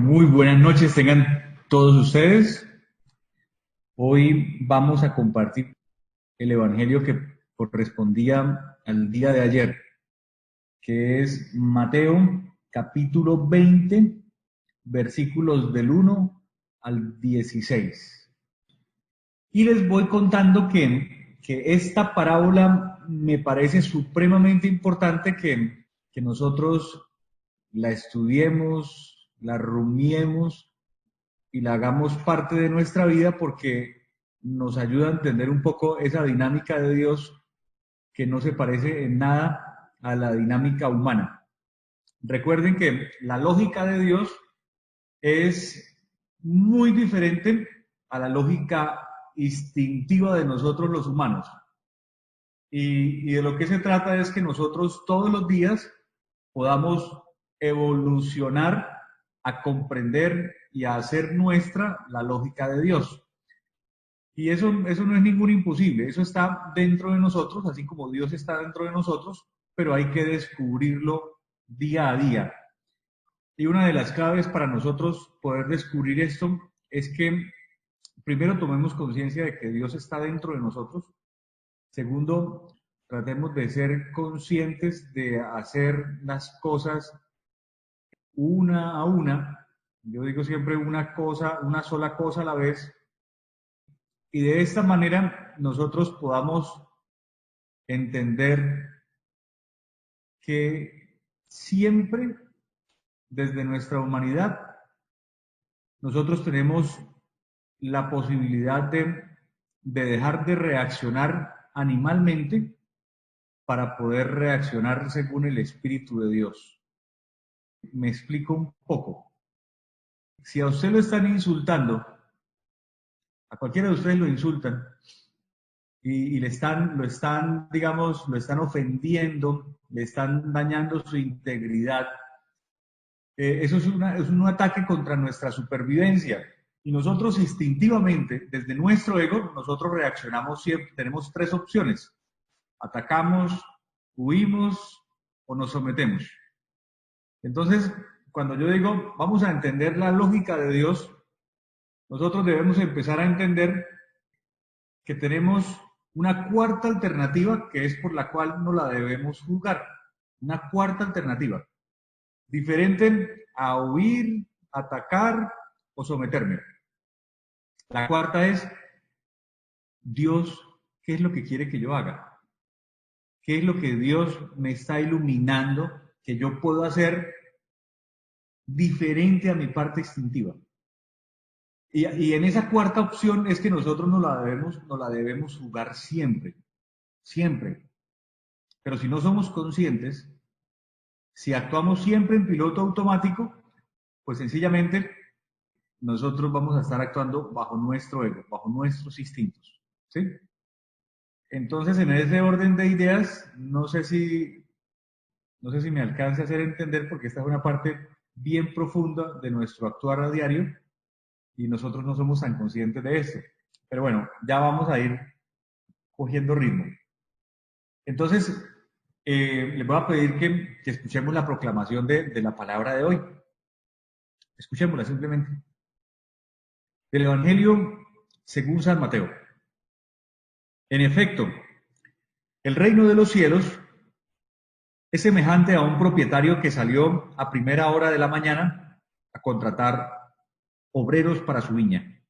Muy buenas noches tengan todos ustedes. Hoy vamos a compartir el evangelio que correspondía al día de ayer, que es Mateo capítulo 20, versículos del 1 al 16. Y les voy contando que esta parábola me parece supremamente importante que nosotros la estudiemos, la rumiemos y la hagamos parte de nuestra vida porque nos ayuda a entender un poco esa dinámica de Dios que no se parece en nada a la dinámica humana. Recuerden que la lógica de Dios es muy diferente a la lógica instintiva de nosotros los humanos. Y de lo que se trata es que nosotros todos los días podamos evolucionar a comprender y a hacer nuestra la lógica de Dios. Y eso no es ningún imposible, eso está dentro de nosotros, así como Dios está dentro de nosotros, pero hay que descubrirlo día a día. Y una de las claves para nosotros poder descubrir esto es que primero tomemos conciencia de que Dios está dentro de nosotros. Segundo, tratemos de ser conscientes de hacer las cosas una a una. Yo digo siempre una cosa, una sola cosa a la vez. Y de esta manera nosotros podamos entender que siempre desde nuestra humanidad nosotros tenemos la posibilidad de dejar de reaccionar animalmente para poder reaccionar según el Espíritu de Dios. Me explico un poco. Si a usted lo están insultando, a cualquiera de ustedes lo insultan y digamos, lo están ofendiendo, le están dañando su integridad, eso es un ataque contra nuestra supervivencia. Y nosotros instintivamente, desde nuestro ego, nosotros reaccionamos siempre, tenemos tres opciones: atacamos, huimos o nos sometemos. Entonces, cuando yo digo, vamos a entender la lógica de Dios, nosotros debemos empezar a entender que tenemos una cuarta alternativa que es por la cual no la debemos juzgar. Una cuarta alternativa, diferente a huir, atacar o someterme. La cuarta es, Dios, ¿qué es lo que quiere que yo haga? ¿Qué es lo que Dios me está iluminando que yo puedo hacer diferente a mi parte instintiva? Y en esa cuarta opción es que nosotros no la debemos jugar siempre, siempre. Pero si no somos conscientes, si actuamos siempre en piloto automático, pues sencillamente nosotros vamos a estar actuando bajo nuestro ego, bajo nuestros instintos. ¿Sí? Entonces, en ese orden de ideas, no sé si me alcance a hacer entender, porque esta es una parte bien profunda de nuestro actuar a diario y nosotros no somos tan conscientes de esto. Pero bueno, ya vamos a ir cogiendo ritmo. Entonces, les voy a pedir que escuchemos la proclamación de la palabra de hoy. Escuchémosla simplemente. Del Evangelio según San Mateo. En efecto, el reino de los cielos es semejante a un propietario que salió a primera hora de la mañana a contratar obreros para su viña.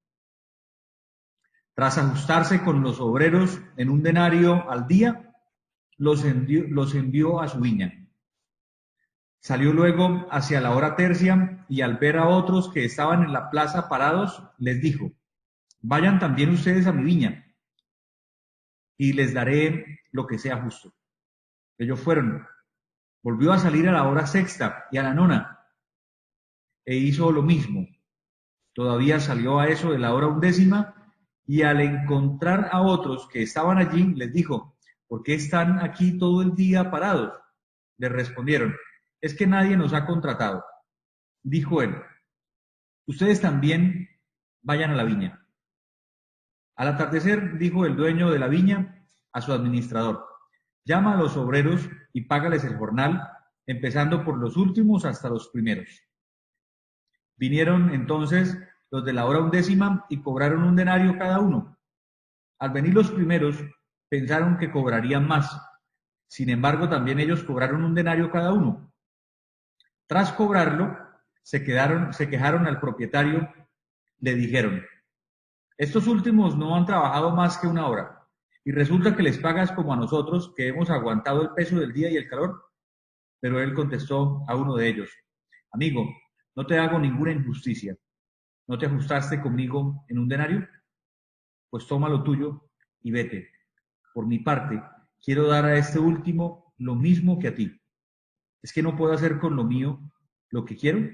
Tras ajustarse con los obreros en un denario al día, los envió a su viña. Salió luego hacia la hora tercia y al ver a otros que estaban en la plaza parados, les dijo: vayan también ustedes a mi viña y les daré lo que sea justo. Ellos fueron. Volvió a salir a la hora sexta y a la nona e hizo lo mismo. Todavía salió a eso de la hora undécima y al encontrar a otros que estaban allí, les dijo: ¿por qué están aquí todo el día parados? Les respondieron: es que nadie nos ha contratado. Dijo él: ustedes también vayan a la viña. Al atardecer, dijo el dueño de la viña a su administrador: llama a los obreros y págales el jornal, empezando por los últimos hasta los primeros. Vinieron entonces los de la hora undécima y cobraron un denario cada uno. Al venir los primeros, pensaron que cobrarían más. Sin embargo, también ellos cobraron un denario cada uno. Tras cobrarlo, se quejaron al propietario, le dijeron: estos últimos no han trabajado más que una hora, y resulta que les pagas como a nosotros, que hemos aguantado el peso del día y el calor. Pero él contestó a uno de ellos: amigo, no te hago ninguna injusticia. ¿No te ajustaste conmigo en un denario? Pues toma lo tuyo y vete. Por mi parte, quiero dar a este último lo mismo que a ti. ¿Es que no puedo hacer con lo mío lo que quiero?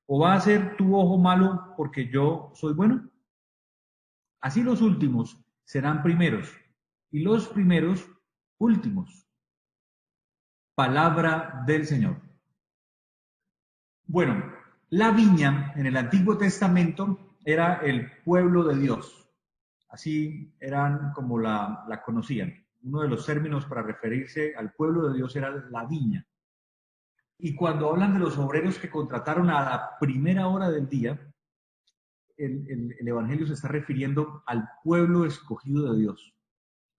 ¿O va a ser tu ojo malo porque yo soy bueno? Así los últimos serán primeros y los primeros últimos. Palabra del Señor. Bueno, la viña en el Antiguo Testamento era el pueblo de Dios. Así eran como la conocían. Uno de los términos para referirse al pueblo de Dios era la viña. Y cuando hablan de los obreros que contrataron a la primera hora del día, el Evangelio se está refiriendo al pueblo escogido de Dios,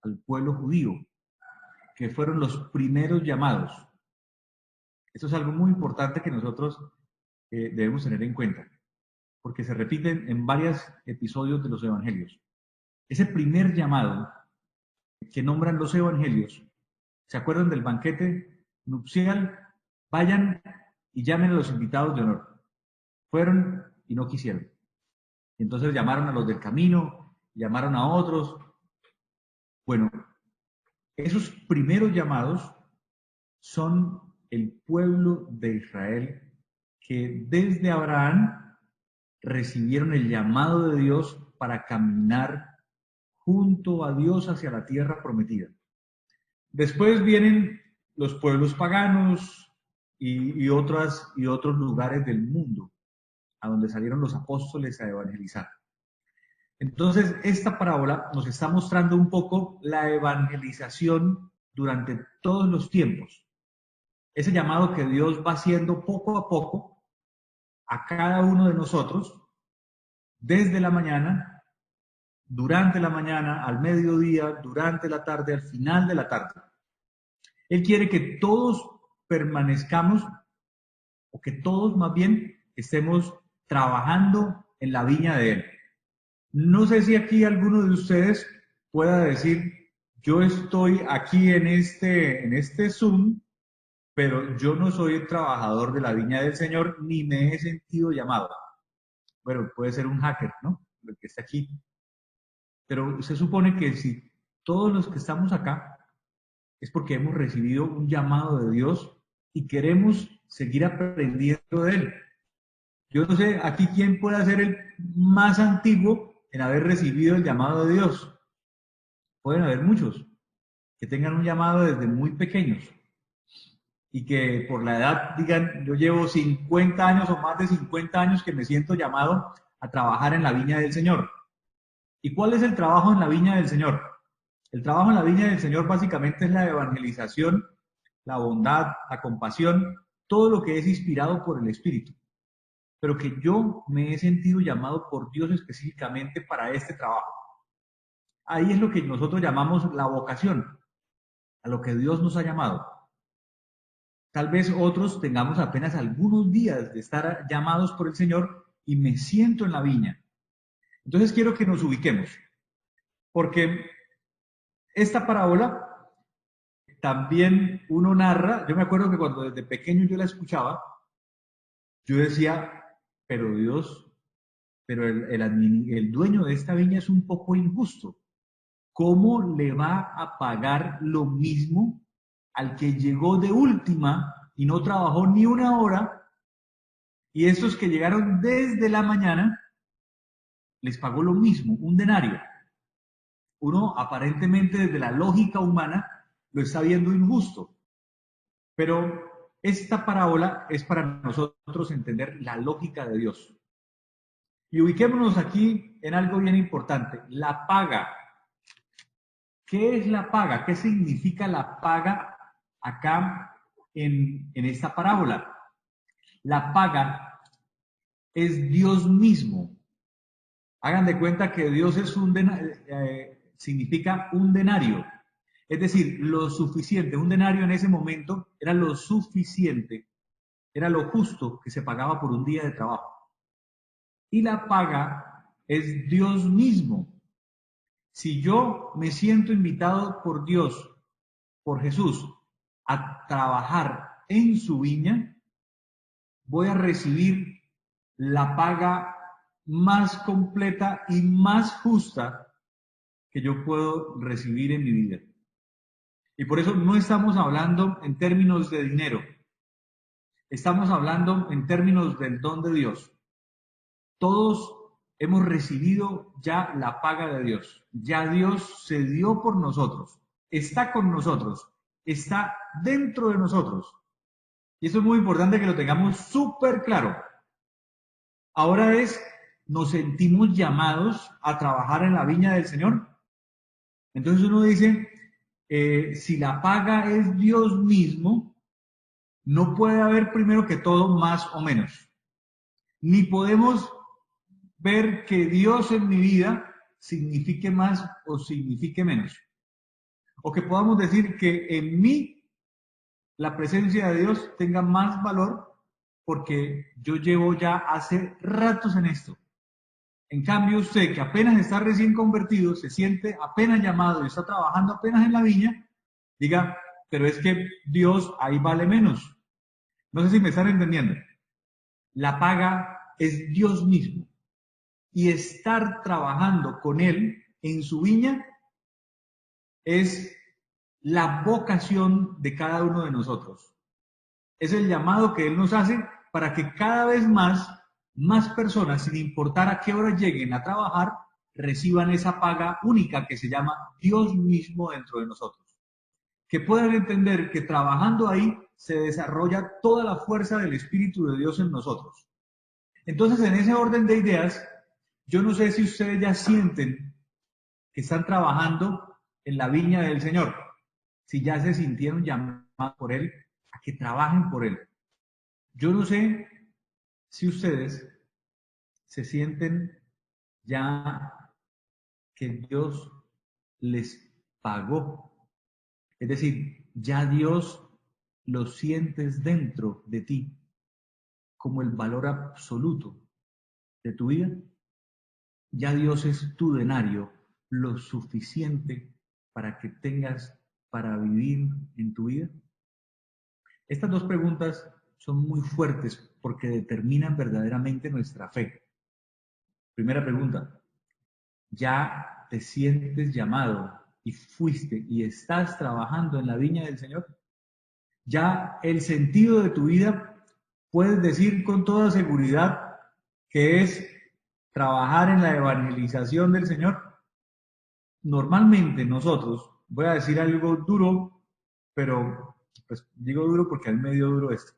al pueblo judío, que fueron los primeros llamados. Esto es algo muy importante que nosotros debemos tener en cuenta, porque se repiten en varios episodios de los Evangelios. Ese primer llamado que nombran los Evangelios, ¿se acuerdan del banquete nupcial? Vayan y llamen a los invitados de honor. Fueron y no quisieron. Y entonces llamaron a los del camino, llamaron a otros. Bueno, esos primeros llamados son el pueblo de Israel que desde Abraham recibieron el llamado de Dios para caminar junto a Dios hacia la tierra prometida. Después vienen los pueblos paganos y otros lugares del mundo, a donde salieron los apóstoles a evangelizar. Entonces, esta parábola nos está mostrando un poco la evangelización durante todos los tiempos. Ese llamado que Dios va haciendo poco a poco a cada uno de nosotros, desde la mañana, durante la mañana, al mediodía, durante la tarde, al final de la tarde. Él quiere que todos permanezcamos, o que todos más bien estemos trabajando en la viña de Él. No sé si aquí alguno de ustedes pueda decir: yo estoy aquí en este Zoom, pero yo no soy el trabajador de la viña del Señor, ni me he sentido llamado. Bueno, puede ser un hacker, ¿no? El que está aquí. Pero se supone que si todos los que estamos acá es porque hemos recibido un llamado de Dios y queremos seguir aprendiendo de Él. Yo no sé aquí quién puede ser el más antiguo en haber recibido el llamado de Dios. Pueden haber muchos que tengan un llamado desde muy pequeños y que por la edad digan: yo llevo 50 años o más de 50 años que me siento llamado a trabajar en la viña del Señor. ¿Y cuál es el trabajo en la viña del Señor? El trabajo en la viña del Señor básicamente es la evangelización, la bondad, la compasión, todo lo que es inspirado por el Espíritu. Pero que yo me he sentido llamado por Dios específicamente para este trabajo. Ahí es lo que nosotros llamamos la vocación, a lo que Dios nos ha llamado. Tal vez otros tengamos apenas algunos días de estar llamados por el Señor y me siento en la viña. Entonces quiero que nos ubiquemos, porque esta parábola también uno narra. Yo me acuerdo que cuando desde pequeño yo la escuchaba, yo decía: pero Dios, pero el dueño de esta viña es un poco injusto. ¿Cómo le va a pagar lo mismo al que llegó de última y no trabajó ni una hora? Y estos que llegaron desde la mañana, les pagó lo mismo, un denario. Uno aparentemente desde la lógica humana lo está viendo injusto. Pero esta parábola es para nosotros entender la lógica de Dios. Y ubiquémonos aquí en algo bien importante: la paga. ¿Qué es la paga? ¿Qué significa la paga acá en esta parábola? La paga es Dios mismo. Hagan de cuenta que Dios es significa un denario. Es decir, lo suficiente. Un denario en ese momento era lo suficiente, era lo justo que se pagaba por un día de trabajo. Y la paga es Dios mismo. Si yo me siento invitado por Dios, por Jesús, a trabajar en su viña, voy a recibir la paga más completa y más justa que yo puedo recibir en mi vida. Y por eso no estamos hablando en términos de dinero, estamos hablando en términos del don de Dios. Todos hemos recibido ya la paga de Dios. Ya Dios se dio por nosotros, está con nosotros, está dentro de nosotros. Y eso es muy importante que lo tengamos súper claro. Ahora nos sentimos llamados a trabajar en la viña del Señor. Entonces uno dice, si la paga es Dios mismo, no puede haber primero que todo más o menos. Ni podemos ver que Dios en mi vida signifique más o signifique menos. O que podamos decir que en mí la presencia de Dios tenga más valor porque yo llevo ya hace ratos en esto. En cambio, usted que apenas está recién convertido, se siente apenas llamado y está trabajando apenas en la viña, diga, pero es que Dios ahí vale menos. No sé si me están entendiendo. La paga es Dios mismo. Y estar trabajando con Él en su viña es la vocación de cada uno de nosotros. Es el llamado que Él nos hace para que cada vez más personas, sin importar a qué hora lleguen a trabajar, reciban esa paga única que se llama Dios mismo dentro de nosotros. Que puedan entender que trabajando ahí se desarrolla toda la fuerza del Espíritu de Dios en nosotros. Entonces, en ese orden de ideas, yo no sé si ustedes ya sienten que están trabajando en la viña del Señor, si ya se sintieron llamados por Él a que trabajen por Él. Yo no sé si ustedes se sienten ya que Dios les pagó. Es decir, ya Dios lo sientes dentro de ti como el valor absoluto de tu vida. Ya Dios es tu denario, lo suficiente para que tengas para vivir en tu vida. Estas dos preguntas son muy fuertes porque determinan verdaderamente nuestra fe. Primera pregunta, ¿ya te sientes llamado y fuiste y estás trabajando en la viña del Señor? ¿Ya el sentido de tu vida puedes decir con toda seguridad que es trabajar en la evangelización del Señor? Normalmente nosotros, voy a decir algo duro, pero pues digo duro porque a mí me dio duro esto.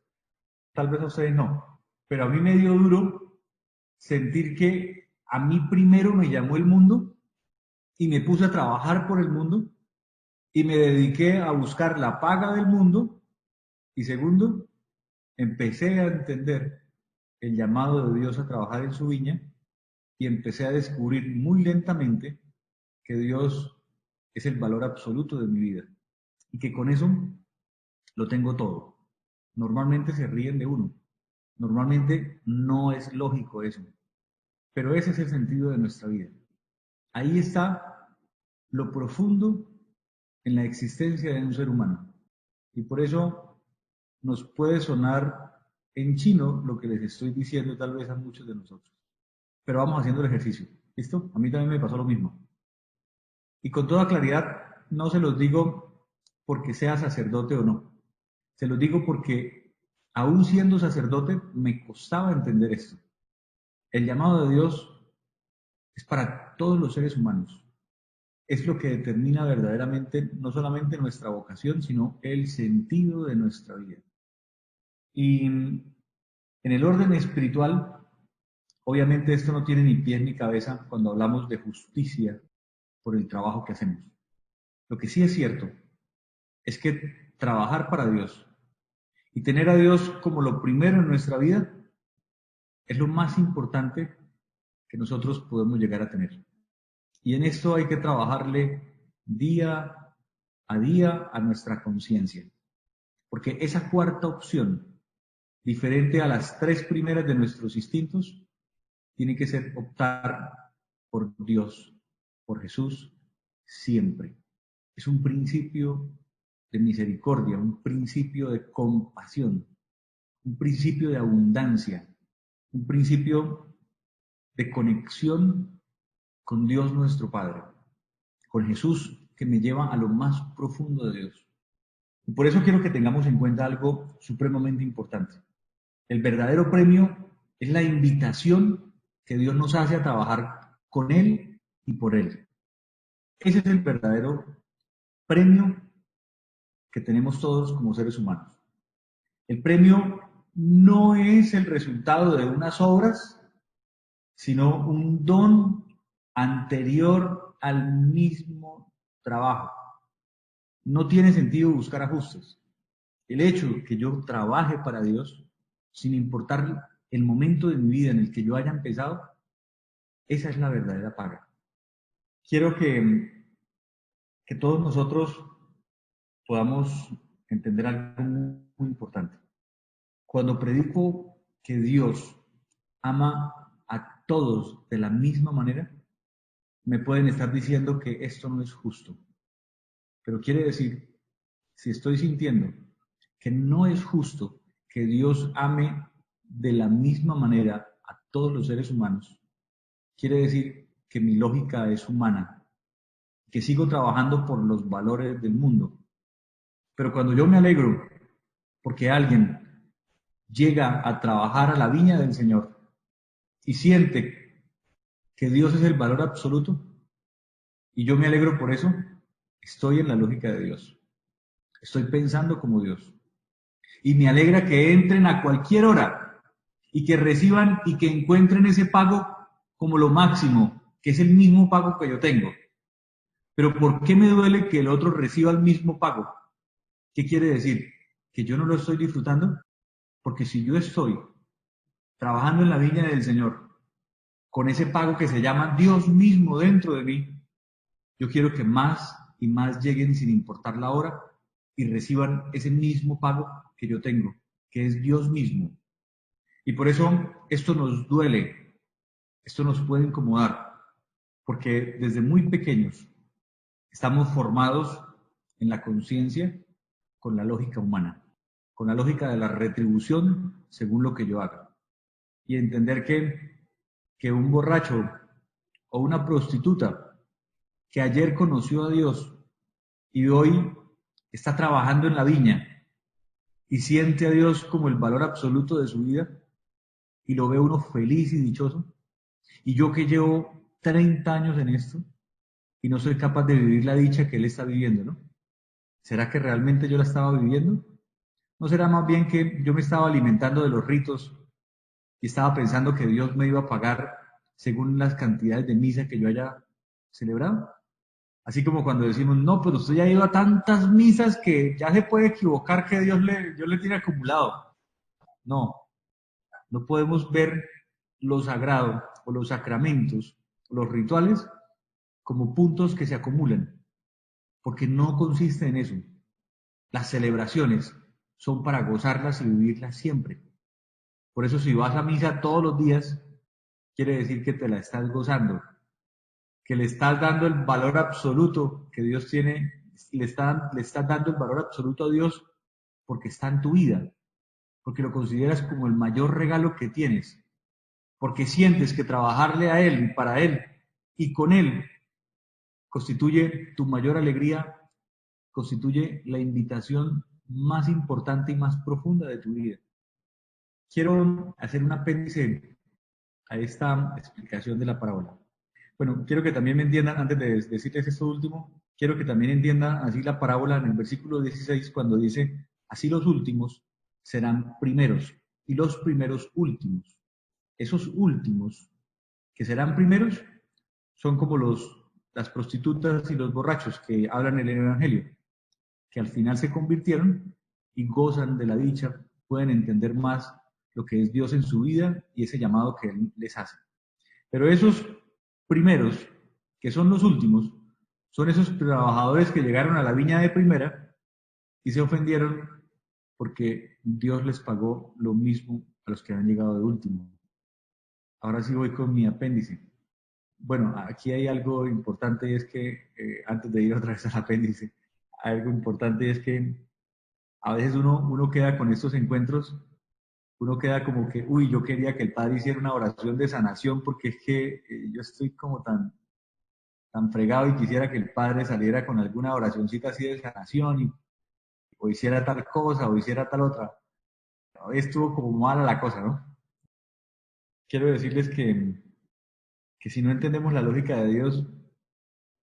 Tal vez a ustedes no, pero a mí me dio duro sentir que a mí primero me llamó el mundo y me puse a trabajar por el mundo y me dediqué a buscar la paga del mundo y segundo, empecé a entender el llamado de Dios a trabajar en su viña y empecé a descubrir muy lentamente que Dios es el valor absoluto de mi vida y que con eso lo tengo todo. Normalmente se ríen de uno, normalmente no es lógico eso, pero ese es el sentido de nuestra vida. Ahí está lo profundo en la existencia de un ser humano. Y por eso nos puede sonar en chino lo que les estoy diciendo tal vez a muchos de nosotros. Pero vamos haciendo el ejercicio. ¿Listo? A mí también me pasó lo mismo. Y con toda claridad, no se los digo porque sea sacerdote o no. Se los digo porque aún siendo sacerdote me costaba entender esto. El llamado de Dios es para todos los seres humanos. Es lo que determina verdaderamente no solamente nuestra vocación, sino el sentido de nuestra vida. Y en el orden espiritual, obviamente esto no tiene ni pies ni cabeza cuando hablamos de justicia por el trabajo que hacemos. Lo que sí es cierto es que trabajar para Dios y tener a Dios como lo primero en nuestra vida es lo más importante que nosotros podemos llegar a tener. Y en esto hay que trabajarle día a día a nuestra conciencia. Porque esa cuarta opción, diferente a las tres primeras de nuestros instintos, tiene que ser optar por Dios, por Jesús, siempre. Es un principio de misericordia, un principio de compasión, un principio de abundancia, un principio de conexión con Dios nuestro Padre, con Jesús que me lleva a lo más profundo de Dios. Y por eso quiero que tengamos en cuenta algo supremamente importante. El verdadero premio es la invitación que Dios nos hace a trabajar con Él y por Él. Ese es el verdadero premio que tenemos todos como seres humanos. El premio no es el resultado de unas obras, sino un don anterior al mismo trabajo. No tiene sentido buscar ajustes. El hecho de que yo trabaje para Dios, sin importar el momento de mi vida en el que yo haya empezado, esa es la verdadera paga. Quiero que todos nosotros podamos entender algo muy importante. Cuando predico que Dios ama a todos de la misma manera, me pueden estar diciendo que esto no es justo. Pero quiere decir, si estoy sintiendo que no es justo que Dios ame de la misma manera a todos los seres humanos, quiere decir que mi lógica es humana, que sigo trabajando por los valores del mundo. Pero cuando yo me alegro porque alguien llega a trabajar a la viña del Señor y siente que Dios es el valor absoluto, y yo me alegro por eso, estoy en la lógica de Dios. Estoy pensando como Dios. Y me alegra que entren a cualquier hora y que reciban y que encuentren ese pago como lo máximo, que es el mismo pago que yo tengo. Pero ¿por qué me duele que el otro reciba el mismo pago? ¿Qué quiere decir? ¿Que yo no lo estoy disfrutando? Porque si yo estoy trabajando en la viña del Señor, con ese pago que se llama Dios mismo dentro de mí, yo quiero que más y más lleguen sin importar la hora y reciban ese mismo pago que yo tengo, que es Dios mismo. Y por eso esto nos duele, esto nos puede incomodar, porque desde muy pequeños estamos formados en la conciencia con la lógica humana, con la lógica de la retribución según lo que yo haga. Y entender que un borracho o una prostituta que ayer conoció a Dios y hoy está trabajando en la viña y siente a Dios como el valor absoluto de su vida y lo ve uno feliz y dichoso, y yo que llevo 30 años en esto y no soy capaz de vivir la dicha que él está viviendo, ¿no? ¿Será que realmente yo la estaba viviendo? ¿No será más bien que yo me estaba alimentando de los ritos y estaba pensando que Dios me iba a pagar según las cantidades de misa que yo haya celebrado? Así como cuando decimos, no, pero usted ya iba a tantas misas que ya se puede equivocar que Dios le tiene acumulado. No, no podemos ver lo sagrado o los sacramentos o los rituales como puntos que se acumulan, porque no consiste en eso. Las celebraciones son para gozarlas y vivirlas siempre. Por eso si vas a misa todos los días, quiere decir que te la estás gozando, que le estás dando el valor absoluto que Dios tiene, le estás dando el valor absoluto a Dios porque está en tu vida, porque lo consideras como el mayor regalo que tienes, porque sientes que trabajarle a Él, para Él y con Él constituye tu mayor alegría, constituye la invitación más importante y más profunda de tu vida. Quiero hacer un apéndice a esta explicación de la parábola. Bueno, quiero que también me entiendan, antes de decirles esto último, quiero que también entiendan así la parábola en el versículo 16 cuando dice, así los últimos serán primeros y los primeros últimos. Esos últimos que serán primeros son como las prostitutas y los borrachos que hablan en el Evangelio, que al final se convirtieron y gozan de la dicha, pueden entender más lo que es Dios en su vida y ese llamado que Él les hace. Pero esos primeros, que son los últimos, son esos trabajadores que llegaron a la viña de primera y se ofendieron porque Dios les pagó lo mismo a los que han llegado de último. Ahora sí voy con mi apéndice. Bueno, aquí hay algo importante y es que, antes de ir otra vez al apéndice, algo importante es que a veces uno queda con estos encuentros, uno queda como que, uy, yo quería que el Padre hiciera una oración de sanación porque es que yo estoy como tan fregado y quisiera que el Padre saliera con alguna oracioncita así de sanación o hiciera tal cosa o hiciera tal otra. Estuvo como mala la cosa, ¿no? Quiero decirles que si no entendemos la lógica de Dios,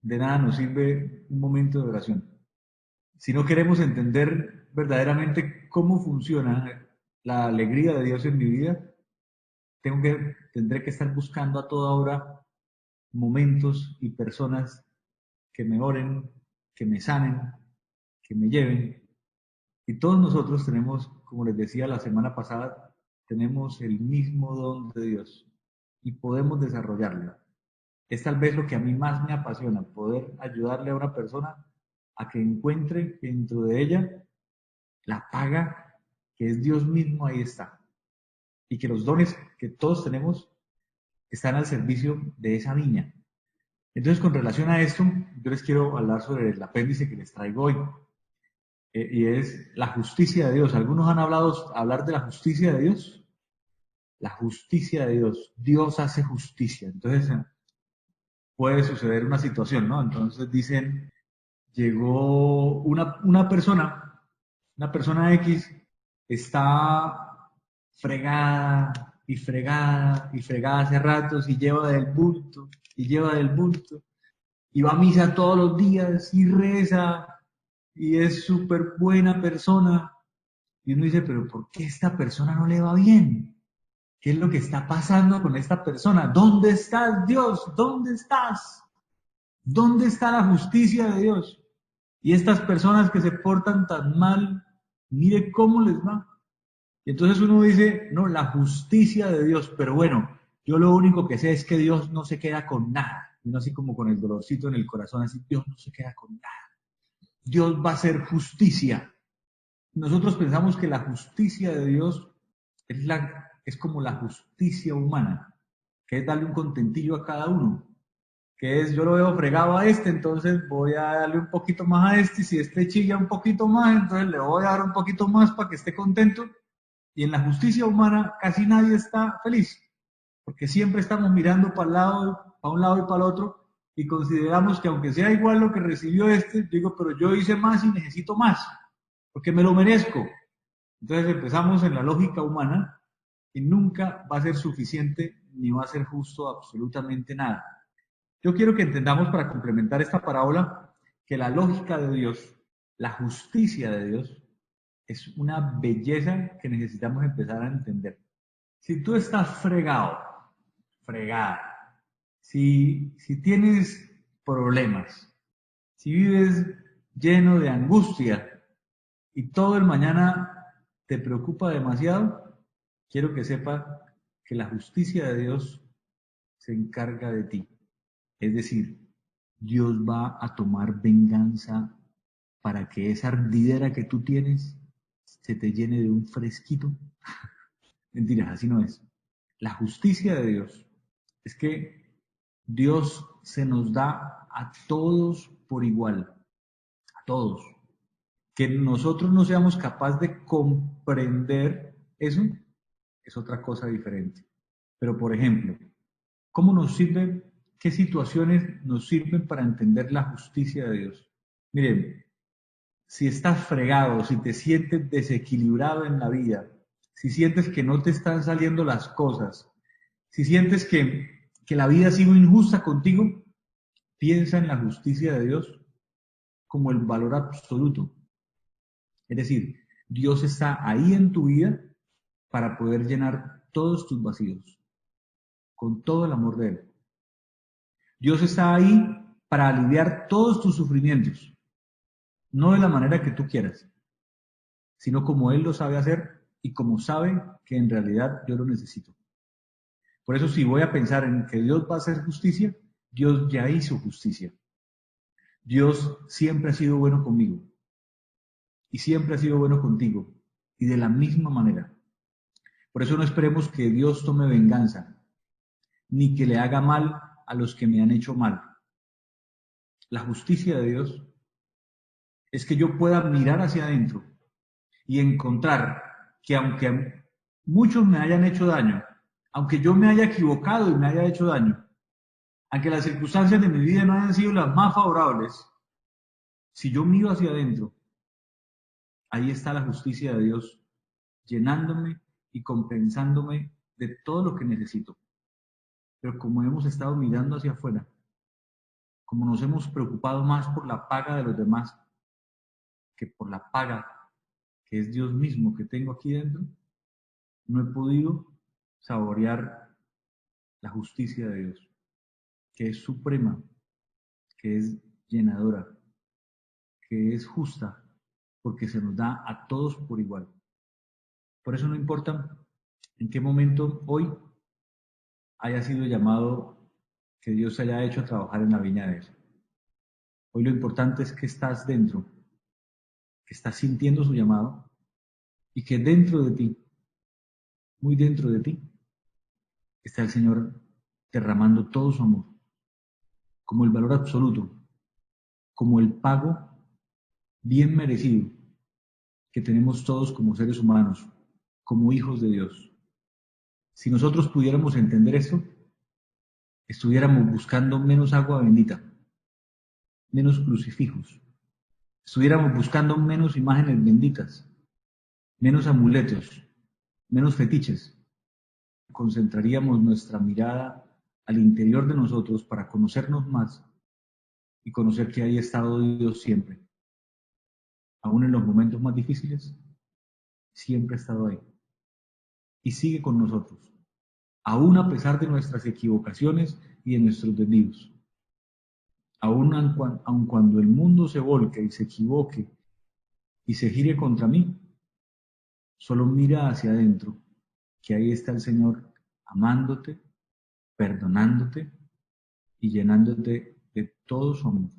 de nada nos sirve un momento de oración. Si no queremos entender verdaderamente cómo funciona la alegría de Dios en mi vida, tendré que estar buscando a toda hora momentos y personas que me oren, que me sanen, que me lleven. Y todos nosotros tenemos, como les decía la semana pasada, tenemos el mismo don de Dios y podemos desarrollarlo. Es tal vez lo que a mí más me apasiona, poder ayudarle a una persona a que encuentre dentro de ella la paga que es Dios mismo, ahí está. Y que los dones que todos tenemos están al servicio de esa viña. Entonces, con relación a esto, yo les quiero hablar sobre el apéndice que les traigo hoy, y es la justicia de Dios. ¿Algunos han hablar de la justicia de Dios? La justicia de Dios. Dios hace justicia. Entonces, puede suceder una situación, ¿no? Entonces dicen, llegó una persona X, está fregada y fregada y fregada hace ratos y lleva del bulto y lleva del bulto y va a misa todos los días y reza y es súper buena persona. Y uno dice, pero ¿por qué esta persona no le va bien? ¿Qué es lo que está pasando con esta persona? ¿Dónde estás, Dios? ¿Dónde estás? ¿Dónde está la justicia de Dios? Y estas personas que se portan tan mal, mire cómo les va. Y entonces uno dice, no, la justicia de Dios, pero bueno, yo lo único que sé es que Dios no se queda con nada. No así como con el dolorcito en el corazón, así, Dios no se queda con nada. Dios va a hacer justicia. Nosotros pensamos que la justicia de Dios es como la justicia humana, que es darle un contentillo a cada uno, que es yo lo veo fregado a este, entonces voy a darle un poquito más a este, y si este chilla un poquito más, entonces le voy a dar un poquito más para que esté contento. Y en la justicia humana casi nadie está feliz, porque siempre estamos mirando para un lado y para el otro, y consideramos que aunque sea igual lo que recibió este, digo, pero yo hice más y necesito más, porque me lo merezco. Entonces empezamos en la lógica humana y nunca va a ser suficiente ni va a ser justo absolutamente nada. Yo quiero que entendamos para complementar esta parábola que la lógica de Dios, la justicia de Dios, es una belleza que necesitamos empezar a entender. Si tú estás fregado, fregada, si tienes problemas, si vives lleno de angustia y todo el mañana te preocupa demasiado, quiero que sepa que la justicia de Dios se encarga de ti. Es decir, Dios va a tomar venganza para que esa ardidera que tú tienes se te llene de un fresquito. Mentiras, así no es. La justicia de Dios es que Dios se nos da a todos por igual, a todos. Que nosotros no seamos capaces de comprender eso es otra cosa diferente. Pero, por ejemplo, ¿cómo nos sirve? ¿Qué situaciones nos sirven para entender la justicia de Dios? Miren, si estás fregado, si te sientes desequilibrado en la vida, si sientes que no te están saliendo las cosas, si sientes que la vida ha sido injusta contigo, piensa en la justicia de Dios como el valor absoluto. Es decir, Dios está ahí en tu vida para poder llenar todos tus vacíos, con todo el amor de Él. Dios está ahí para aliviar todos tus sufrimientos, no de la manera que tú quieras, sino como Él lo sabe hacer y como sabe que en realidad yo lo necesito. Por eso si voy a pensar en que Dios va a hacer justicia, Dios ya hizo justicia. Dios siempre ha sido bueno conmigo y siempre ha sido bueno contigo y de la misma manera. Por eso no esperemos que Dios tome venganza, ni que le haga mal a los que me han hecho mal. La justicia de Dios es que yo pueda mirar hacia adentro y encontrar que aunque muchos me hayan hecho daño, aunque yo me haya equivocado y me haya hecho daño, aunque las circunstancias de mi vida no hayan sido las más favorables, si yo miro hacia adentro, ahí está la justicia de Dios llenándome y compensándome de todo lo que necesito. Pero como hemos estado mirando hacia afuera, como nos hemos preocupado más por la paga de los demás que por la paga que es Dios mismo que tengo aquí dentro, no he podido saborear la justicia de Dios, que es suprema, que es llenadora, que es justa, porque se nos da a todos por igual. Por eso no importa en qué momento hoy haya sido llamado que Dios se haya hecho a trabajar en la viña de Él. Hoy lo importante es que estás dentro, que estás sintiendo su llamado y que dentro de ti, muy dentro de ti, está el Señor derramando todo su amor, como el valor absoluto, como el pago bien merecido que tenemos todos como seres humanos, como hijos de Dios. Si nosotros pudiéramos entender esto, estuviéramos buscando menos agua bendita, menos crucifijos, estuviéramos buscando menos imágenes benditas, menos amuletos, menos fetiches. Concentraríamos nuestra mirada al interior de nosotros para conocernos más y conocer que ahí ha estado Dios siempre. Aún en los momentos más difíciles, siempre ha estado ahí. Y sigue con nosotros, aún a pesar de nuestras equivocaciones y de nuestros desvíos. Aun cuando el mundo se volque y se equivoque y se gire contra mí, solo mira hacia adentro, que ahí está el Señor amándote, perdonándote y llenándote de todo su amor.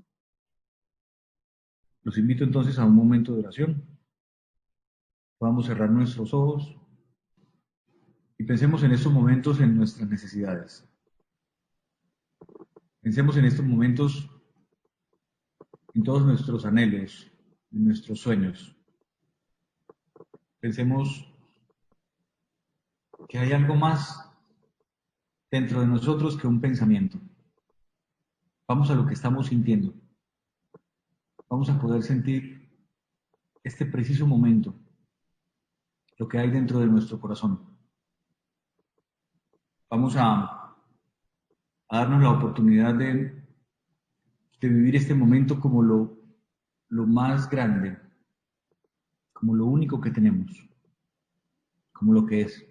Los invito entonces a un momento de oración. Podamos cerrar nuestros ojos y pensemos en estos momentos en nuestras necesidades. Pensemos en estos momentos en todos nuestros anhelos, en nuestros sueños. Pensemos que hay algo más dentro de nosotros que un pensamiento. Vamos a lo que estamos sintiendo. Vamos a poder sentir este preciso momento, lo que hay dentro de nuestro corazón. Vamos a darnos la oportunidad de vivir este momento como lo más grande, como lo único que tenemos, como lo que es.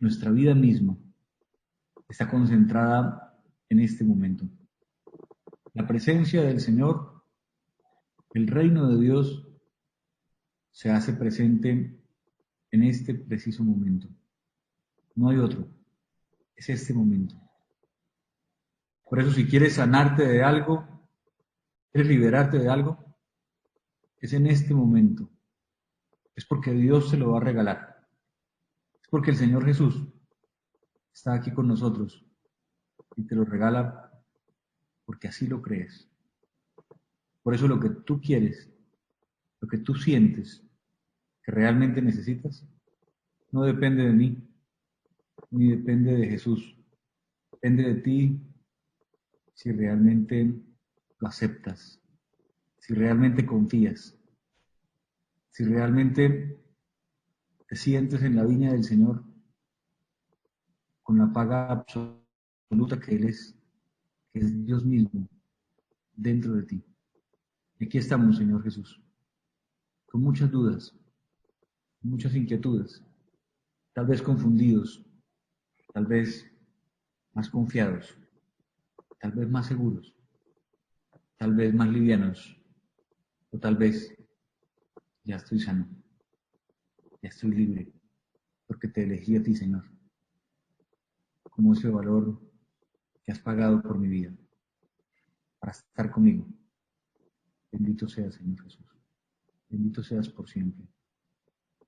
Nuestra vida misma está concentrada en este momento. La presencia del Señor, el reino de Dios, se hace presente en este preciso momento. No hay otro, es este momento. Por eso si quieres sanarte de algo, quieres liberarte de algo, es en este momento. Es porque Dios se lo va a regalar. Es porque el Señor Jesús está aquí con nosotros y te lo regala porque así lo crees. Por eso lo que tú quieres, lo que tú sientes que realmente necesitas, no depende de mí, ni depende de Jesús. Depende de ti si realmente lo aceptas, si realmente confías, si realmente te sientes en la viña del Señor con la paga absoluta que Él es, que es Dios mismo dentro de ti. Y aquí estamos, Señor Jesús, con muchas dudas, muchas inquietudes, tal vez confundidos, tal vez más confiados, tal vez más seguros, tal vez más livianos, o tal vez ya estoy sano. Ya estoy libre, porque te elegí a ti, Señor, como ese valor que has pagado por mi vida, para estar conmigo. Bendito seas, Señor Jesús. Bendito seas por siempre.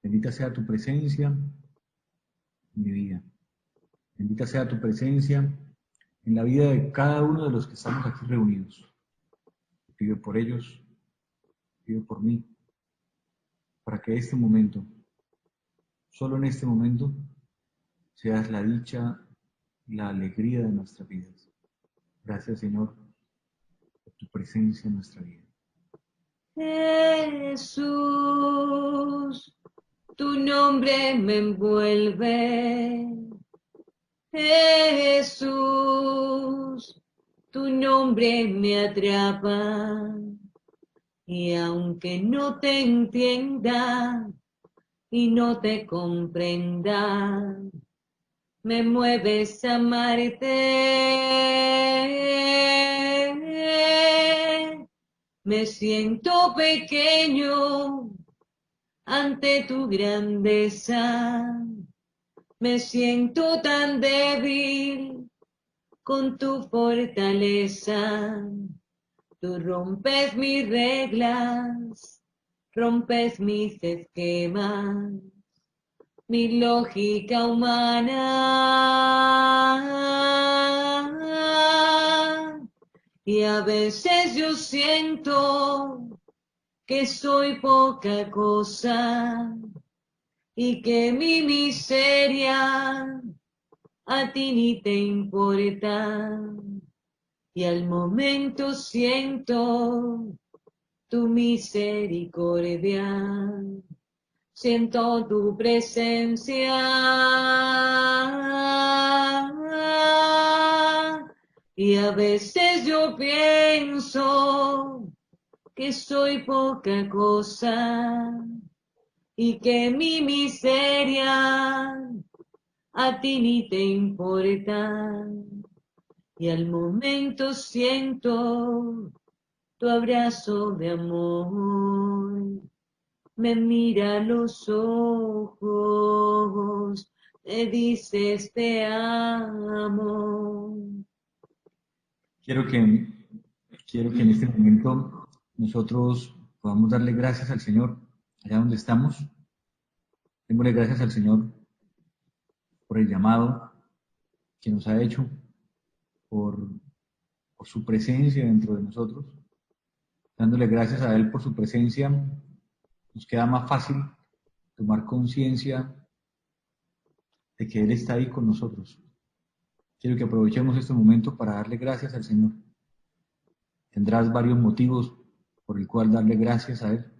Bendita sea tu presencia en mi vida. Bendita sea tu presencia en la vida de cada uno de los que estamos aquí reunidos. Te pido por ellos, te pido por mí, para que este momento, solo en este momento, seas la dicha y la alegría de nuestras vidas. Gracias, Señor, por tu presencia en nuestra vida. Jesús, tu nombre me envuelve. Jesús, tu nombre me atrapa. Y aunque no te entienda y no te comprenda, me mueves a amarte. Me siento pequeño ante tu grandeza. Me siento tan débil con tu fortaleza. Tú rompes mis reglas, rompes mis esquemas, mi lógica humana. Y a veces yo siento que soy poca cosa y que mi miseria a ti ni te importa. Y al momento siento tu misericordia, siento tu presencia. Y a veces yo pienso que soy poca cosa y que mi miseria a ti ni te importa. Y al momento siento tu abrazo de amor, me mira a los ojos, me dices te amo. Quiero que, quiero que en este momento nosotros podamos darle gracias al Señor allá donde estamos. Démosle gracias al Señor por el llamado que nos ha hecho, por, por su presencia dentro de nosotros. Dándole gracias a Él por su presencia, nos queda más fácil tomar conciencia de que Él está ahí con nosotros. Quiero que aprovechemos este momento para darle gracias al Señor. Tendrás varios motivos por el cual darle gracias a Él.